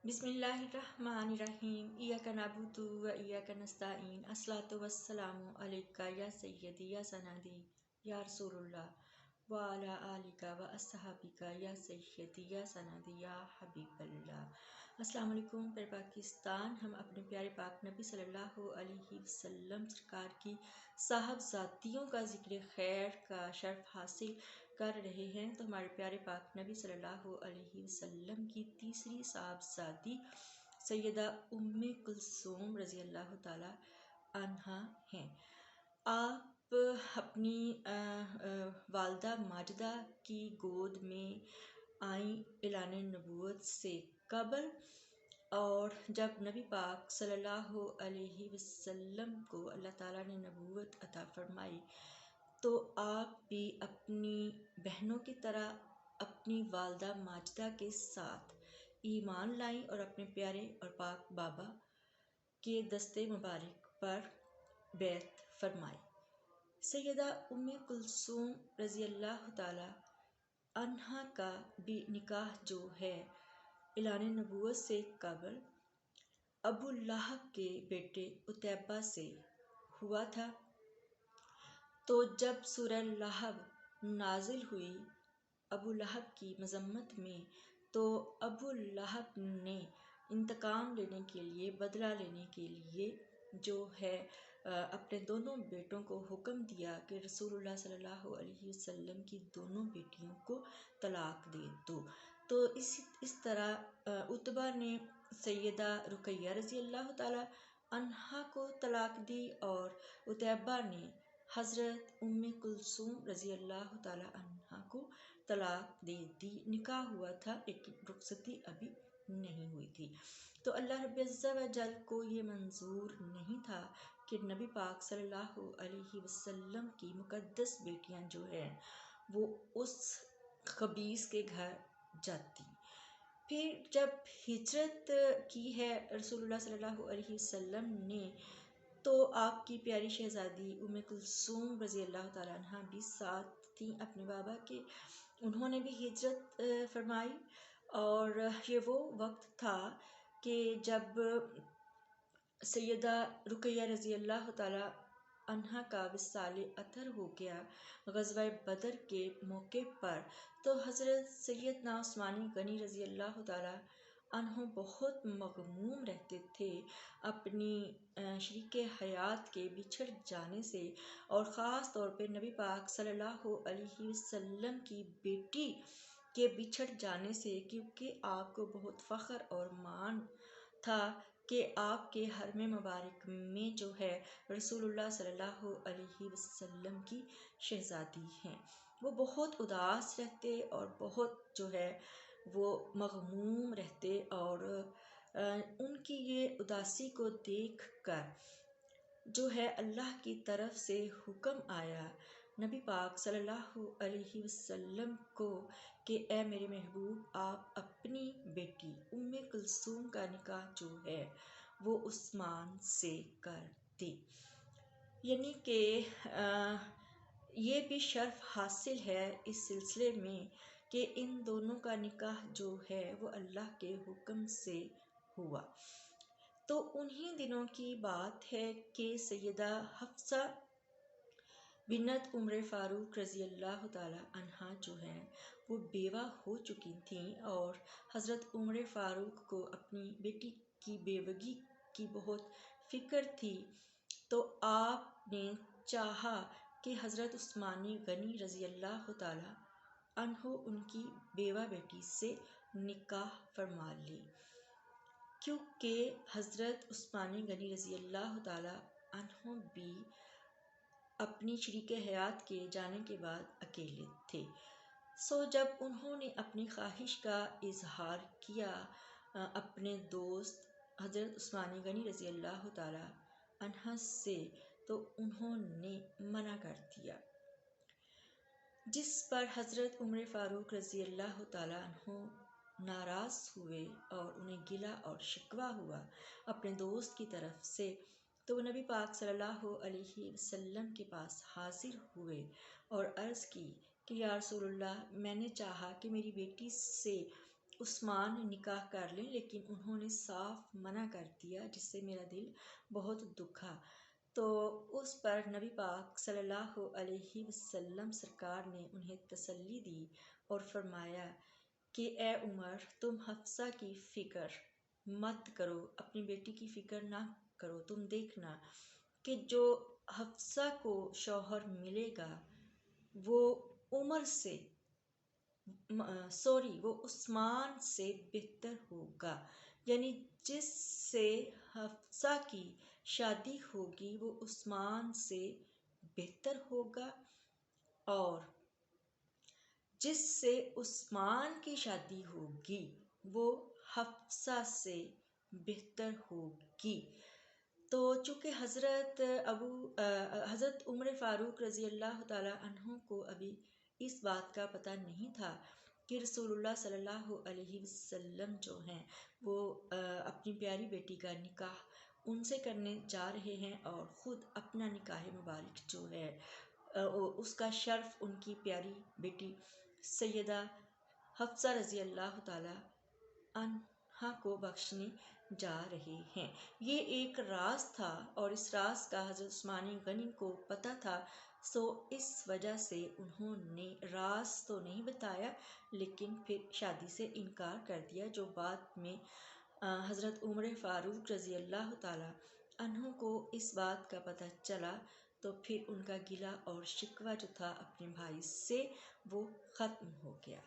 بسم اللہ الرحمن الرحیم ایاک نعبد و ایاک نستعین الصلاۃ والسلام علیک یا سیدی یا سندی یا رسول اللہ وعلی آلک و اصحابک یا سیدی یا سندی یا حبیب اللہ۔ السلام علیکم پیارے پاکستان، ہم اپنے پیارے پاک نبی صلی اللہ علیہ وسلم سرکار کی صاحبزادیوں کا ذکر خیر کا شرف حاصل کر رہے ہیں، تو ہمارے پیارے پاک نبی صلی اللہ علیہ وسلم کی تیسری صاحبزادی سیدہ ام کلثوم رضی اللہ تعالی عنہا ہیں۔ آپ اپنی والدہ ماجدہ کی گود میں آئیں اعلان نبوت سے قبل، اور جب نبی پاک صلی اللہ علیہ وسلم کو اللہ تعالیٰ نے نبوت عطا فرمائی تو آپ بھی اپنی بہنوں کی طرح اپنی والدہ ماجدہ کے ساتھ ایمان لائیں اور اپنے پیارے اور پاک بابا کے دستے مبارک پر بیعت فرمائی۔ سیدہ ام کلثوم رضی اللہ تعالی عنہا کا بھی نکاح جو ہے اعلان نبوت سے قبل ابو لہب کے بیٹے عتیبہ سے ہوا تھا۔ تو جب سورہ لہب نازل ہوئی ابو لہب کی مذمت میں، تو ابو لہب نے انتقام لینے کے لیے، بدلہ لینے کے لیے جو ہے اپنے دونوں بیٹوں کو حکم دیا کہ رسول اللہ صلی اللہ علیہ وسلم کی دونوں بیٹیوں کو طلاق دے دو۔ تو اس طرح عتبہ نے سیدہ رقیہ رضی اللہ تعالی عنہا کو طلاق دی اور عتیبہ نے حضرت ام کلثوم رضی اللہ تعالی عنہا کو طلاق دے دی۔ نکاح ہوا تھا لیکن رخصتی ابھی نہیں ہوئی تھی۔ تو اللہ رب عز و جل کو یہ منظور نہیں تھا کہ نبی پاک صلی اللہ علیہ وسلم کی مقدس بیٹیاں جو ہیں وہ اس خبیث کے گھر جاتی۔ پھر جب ہجرت کی ہے رسول اللہ صلی اللہ علیہ وسلم نے، تو آپ کی پیاری شہزادی ام کلثوم رضی اللہ تعالیٰ عنہ بھی ساتھ تھیں اپنے بابا کے، انہوں نے بھی ہجرت فرمائی۔ اور یہ وہ وقت تھا کہ جب سیدہ رقیہ رضی اللہ تعالیٰ عنہا کا وصال اطہر ہو گیا غزوہ بدر کے موقع پر، تو حضرت سیدنا عثمان غنی رضی اللہ تعالیٰ عنہ بہت مغموم رہتے تھے اپنی شریک حیات کے بچھڑ جانے سے، اور خاص طور پہ نبی پاک صلی اللہ علیہ وسلم کی بیٹی کے بچھڑ جانے سے، کیونکہ آپ کو بہت فخر اور مان تھا کہ آپ کے حرم مبارک میں جو ہے رسول اللہ صلی اللہ علیہ وسلم کی شہزادی ہیں۔ وہ بہت اداس رہتے اور بہت جو ہے وہ مغموم رہتے، اور ان کی یہ اداسی کو دیکھ کر جو ہے اللہ کی طرف سے حکم آیا نبی پاک صلی اللہ علیہ وسلم کو کہ اے میرے محبوب، آپ اپنی بیٹی ام کلثوم کا نکاح جو ہے وہ عثمان سے کر دیں۔ یعنی کہ یہ بھی شرف حاصل ہے اس سلسلے میں کہ ان دونوں کا نکاح جو ہے وہ اللہ کے حکم سے ہوا۔ تو انہی دنوں کی بات ہے کہ سیدہ حفصہ بنت عمر فاروق رضی اللہ تعالی عنہا جو ہیں وہ بیوہ ہو چکی تھیں، اور حضرت عمر فاروق کو اپنی بیٹی کی بیوگی کی بہت فکر تھی۔ تو آپ نے چاہا کہ حضرت عثمان غنی رضی اللہ تعالی عنہ ان کی بیوہ بیٹی سے نکاح فرما لے، کیونکہ حضرت عثمان غنی رضی اللہ تعالی عنہ بھی اپنی شریک حیات کے جانے کے بعد اکیلے تھے۔ سو جب انہوں نے اپنی خواہش کا اظہار کیا اپنے دوست حضرت عثمان غنی رضی اللہ تعالی عنہ سے، تو انہوں نے منع کر دیا، جس پر حضرت عمر فاروق رضی اللہ تعالی عنہ ناراض ہوئے اور انہیں گلہ اور شکوہ ہوا اپنے دوست کی طرف سے۔ تو وہ نبی پاک صلی اللہ علیہ وسلم کے پاس حاضر ہوئے اور عرض کی کہ یا رسول اللہ، میں نے چاہا کہ میری بیٹی سے عثمان نکاح کر لیں، لیکن انہوں نے صاف منع کر دیا، جس سے میرا دل بہت دکھا۔ تو اس پر نبی پاک صلی اللہ علیہ وسلم سرکار نے انہیں تسلی دی اور فرمایا کہ اے عمر، تم حفصہ کی فکر مت کرو، اپنی بیٹی کی فکر نہ کرو، تم دیکھنا کہ جو حفصہ کو شوہر ملے گا وہ عمر سے وہ عثمان سے بہتر ہوگا، یعنی جس سے حفصہ کی شادی ہوگی وہ عثمان سے بہتر ہوگا، اور جس سے عثمان کی شادی ہوگی وہ حفصہ سے بہتر ہوگی۔ تو چونکہ حضرت عمر فاروق رضی اللہ تعالی عنہ کو ابھی اس بات کا پتہ نہیں تھا کہ رسول اللہ صلی اللہ علیہ وسلم جو ہیں وہ اپنی پیاری بیٹی کا نکاح ان سے کرنے جا رہے ہیں، اور خود اپنا نکاح مبارک جو ہے اس کا شرف ان کی پیاری بیٹی سیدہ حفصہ رضی اللہ تعالی عنہا کو بخشنے جا رہے ہیں۔ یہ ایک راز تھا، اور اس راز کا حضرت عثمان غنی کو پتہ تھا، سو اس وجہ سے انہوں نے راز تو نہیں بتایا لیکن پھر شادی سے انکار کر دیا۔ جو بعد میں حضرت عمر فاروق رضی اللہ تعالی عنہ کو اس بات کا پتہ چلا تو پھر ان کا گلہ اور شکوہ جو تھا اپنے بھائی سے وہ ختم ہو گیا۔